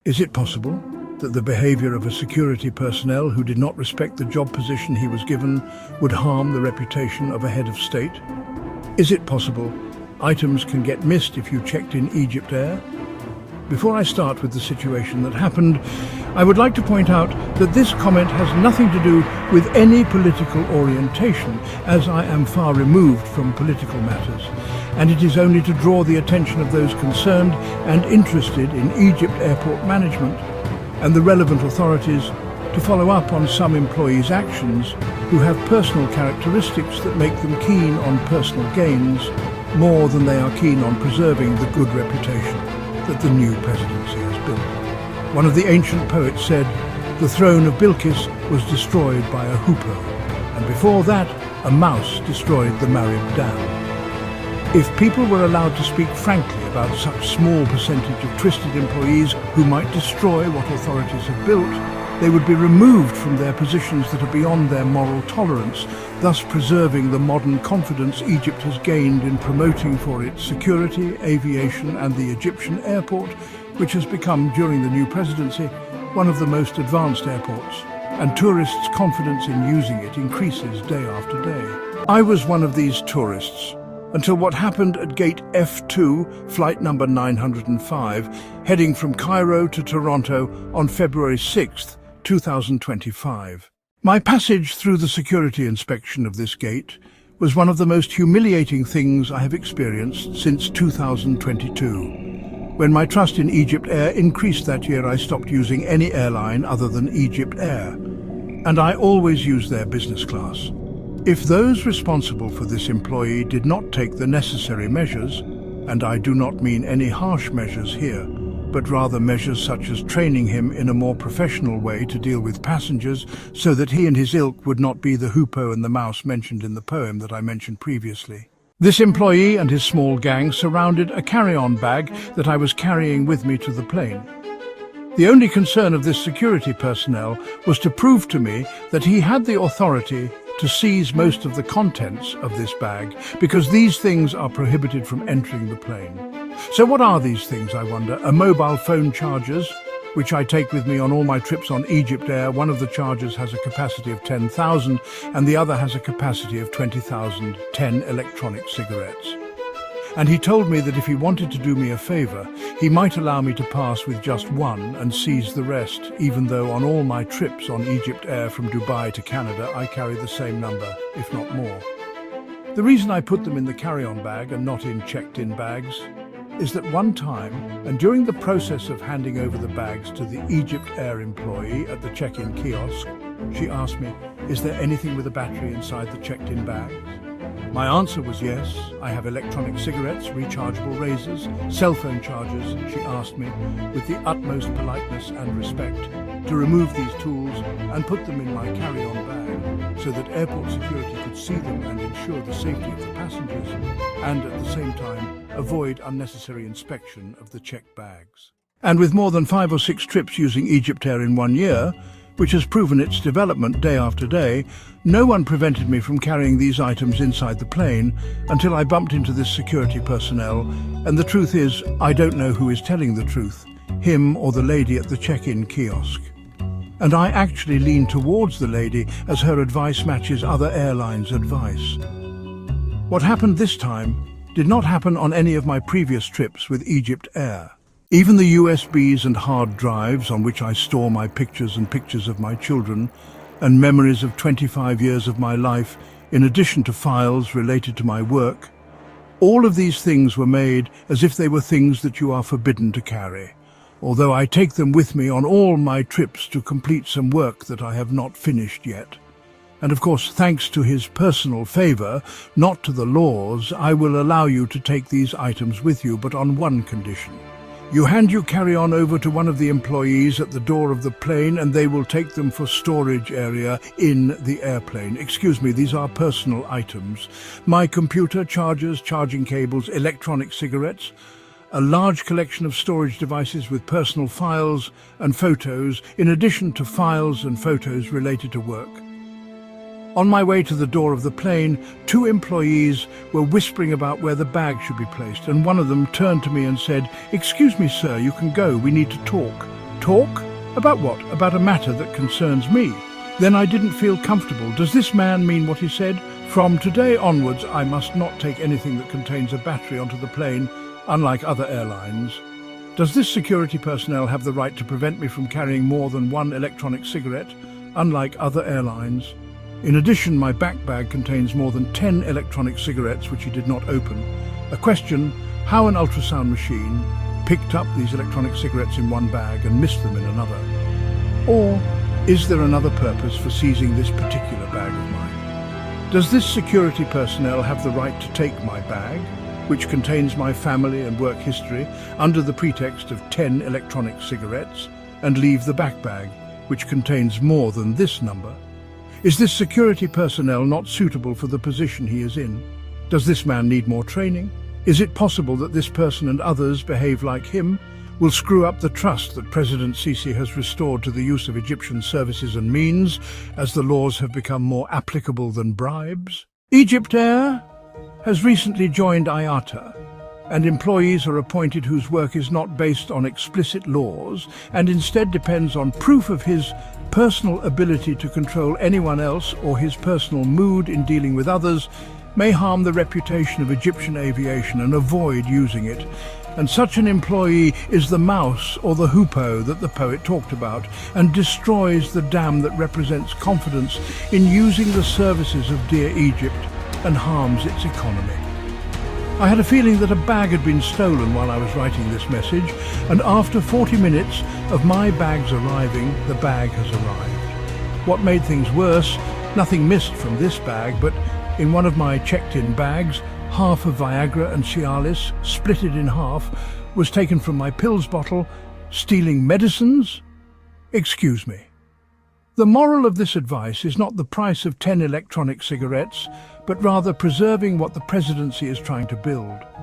Is it possible that the behavior of a security personnel who did not respect the job position he was given would harm the reputation of a head of state? Is it possible items can get missed if you checked in egyptair? Before I start with the situation that happened, I would like to point out that this comment has nothing to do with any political orientation, as I am far removed from political matters, and it is only to draw the attention of those concerned and interested in Egypt airport management and the relevant authorities to follow up on some employees' actions who have personal characteristics that make them keen on personal gains more than they are keen on preserving the good reputation that the new presidency has built. One of the ancient poets said, "The throne of Bilqis was destroyed by a hoopoe, and before that, a mouse destroyed the Marib Dam." If people were allowed to speak frankly about such small percentage of twisted employees who might destroy what authorities have built, they would be removed from their positions that are beyond their moral tolerance, thus preserving the modern confidence Egypt has gained in promoting for its security, aviation and the Egyptian airport, which has become, during the new presidency, one of the most advanced airports, and tourists' confidence in using it increases day after day. I was one of these tourists, until what happened at gate F2, flight number 905, heading from Cairo to Toronto on February 6th, 2025. My passage through the security inspection of this gate was one of the most humiliating things I have experienced since 2022. When my trust in egyptair increased that year, I stopped using any airline other than egyptair, and I always used their business class. If those responsible for this employee did not take the necessary measures, and I do not mean any harsh measures here, but rather measures such as training him in a more professional way to deal with passengers so that he and his ilk would not be the hoopoe and the mouse mentioned in the poem that I mentioned previously. This employee and his small gang surrounded a carry-on bag that I was carrying with me to the plane. The only concern of this security personnel was to prove to me that he had the authority to seize most of the contents of this bag, because these things are prohibited from entering the plane. So what are these things, I wonder? A mobile phone chargers, which I take with me on all my trips on egyptair. One of the chargers has a capacity of 10,000 and the other has a capacity of 20,000, 10 electronic cigarettes. And he told me that if he wanted to do me a favor, he might allow me to pass with just one and seize the rest, even though on all my trips on egyptair from Dubai to Canada, I carry the same number, if not more. The reason I put them in the carry-on bag and not in checked-in bags is that one time, and during the process of handing over the bags to the egyptair employee at the check-in kiosk, she asked me, "Is there anything with a battery inside the checked-in bags?" My answer was yes. I have electronic cigarettes, rechargeable razors, cell phone chargers. She asked me, with the utmost politeness and respect, to remove these tools and put them in my carry-on bag so that airport security could see them and ensure the safety of the passengers, and at the same time avoid unnecessary inspection of the checked bags. And with more than 5 or 6 trips using egyptair in 1 year, which has proven its development day after day, no one prevented me from carrying these items inside the plane until I bumped into this security personnel, and the truth is, I don't know who is telling the truth, him or the lady at the check-in kiosk. And I actually lean towards the lady as her advice matches other airlines' advice. What happened this time did not happen on any of my previous trips with egyptair. Even the USBs and hard drives on which I store my pictures and pictures of my children and memories of 25 years of my life, in addition to files related to my work, all of these things were made as if they were things that you are forbidden to carry, although I take them with me on all my trips to complete some work that I have not finished yet. And of course, thanks to his personal favor, not to the laws, I will allow you to take these items with you, but on one condition. You hand your carry-on over to one of the employees at the door of the plane and they will take them for storage area in the airplane. Excuse me, these are personal items. My computer, chargers, charging cables, electronic cigarettes, a large collection of storage devices with personal files and photos, in addition to files and photos related to work. On my way to the door of the plane, 2 employees were whispering about where the bag should be placed, and one of them turned to me and said, "Excuse me, sir, you can go, we need to talk." Talk? About what? About a matter that concerns me. Then I didn't feel comfortable. Does this man mean what he said? From today onwards, I must not take anything that contains a battery onto the plane, unlike other airlines. Does this security personnel have the right to prevent me from carrying more than one electronic cigarette, unlike other airlines? In addition, my backpack contains more than 10 electronic cigarettes which he did not open. A question, how an ultrasound machine picked up these electronic cigarettes in one bag and missed them in another? Or is there another purpose for seizing this particular bag of mine? Does this security personnel have the right to take my bag, which contains my family and work history, under the pretext of 10 electronic cigarettes, and leave the backpack, which contains more than this number? Is this security personnel not suitable for the position he is in? Does this man need more training? Is it possible that this person and others behave like him? Will screw up the trust that President Sisi has restored to the use of Egyptian services and means, as the laws have become more applicable than bribes? Egyptair has recently joined IATA, and employees are appointed whose work is not based on explicit laws and instead depends on proof of his personal ability to control anyone else or his personal mood in dealing with others, may harm the reputation of Egyptian aviation and avoid using it. And such an employee is the mouse or the hoopoe that the poet talked about, and destroys the dam that represents confidence in using the services of dear Egypt, and harms its economy. I had a feeling that a bag had been stolen while I was writing this message, and after 40 minutes of my bags arriving, the bag has arrived. What made things worse, nothing missed from this bag, but in one of my checked-in bags, half of Viagra and Cialis, split it in half, was taken from my pills bottle. Stealing medicines? Excuse me. The moral of this advice is not the price of 10 electronic cigarettes, but rather preserving what the presidency is trying to build.